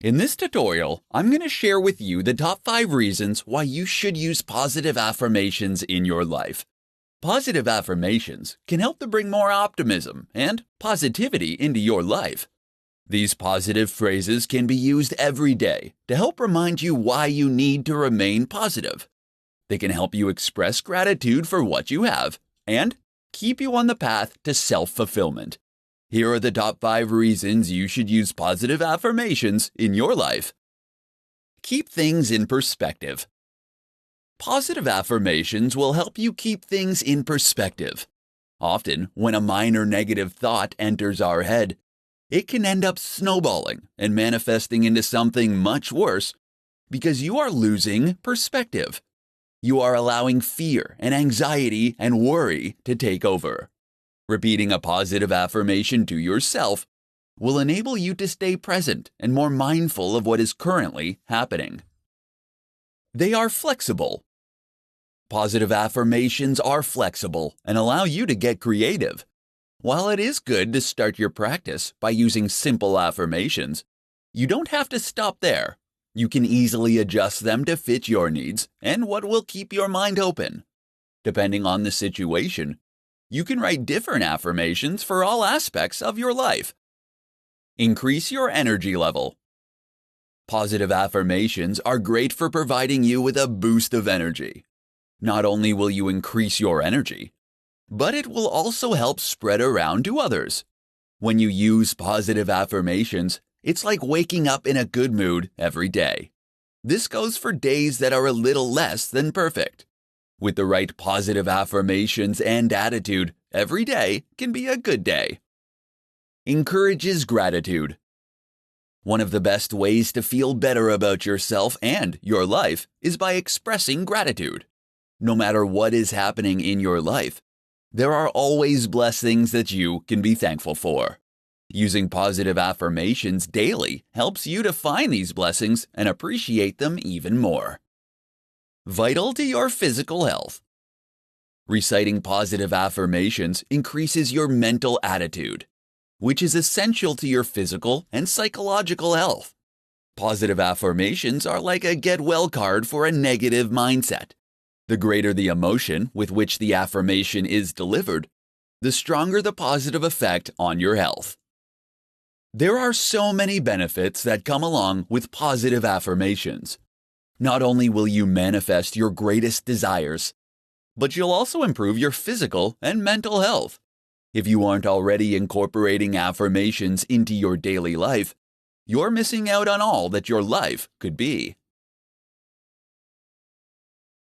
In this tutorial, I'm going to share with you the top 5 reasons why you should use positive affirmations in your life. Positive affirmations can help to bring more optimism and positivity into your life. These positive phrases can be used every day to help remind you why you need to remain positive. They can help you express gratitude for what you have and keep you on the path to self-fulfillment. Here are the top 5 reasons you should use positive affirmations in your life. Keep things in perspective. Positive affirmations will help you keep things in perspective. Often, when a minor negative thought enters our head, it can end up snowballing and manifesting into something much worse because you are losing perspective. You are allowing fear and anxiety and worry to take over. Repeating a positive affirmation to yourself will enable you to stay present and more mindful of what is currently happening. They are flexible. Positive affirmations are flexible and allow you to get creative. While it is good to start your practice by using simple affirmations, you don't have to stop there. You can easily adjust them to fit your needs and what will keep your mind open. Depending on the situation, you can write different affirmations for all aspects of your life. Increase your energy level. Positive affirmations are great for providing you with a boost of energy. Not only will you increase your energy, but it will also help spread around to others. When you use positive affirmations, it's like waking up in a good mood every day. This goes for days that are a little less than perfect. With the right positive affirmations and attitude, every day can be a good day. Encourages gratitude. One of the best ways to feel better about yourself and your life is by expressing gratitude. No matter what is happening in your life, there are always blessings that you can be thankful for. Using positive affirmations daily helps you to find these blessings and appreciate them even more. Vital to your physical health. Reciting positive affirmations increases your mental attitude, which is essential to your physical and psychological health. Positive affirmations are like a get-well card for a negative mindset. The greater the emotion with which the affirmation is delivered, the stronger the positive effect on your health. There are so many benefits that come along with positive affirmations. Not only will you manifest your greatest desires, but you'll also improve your physical and mental health. If you aren't already incorporating affirmations into your daily life, you're missing out on all that your life could be.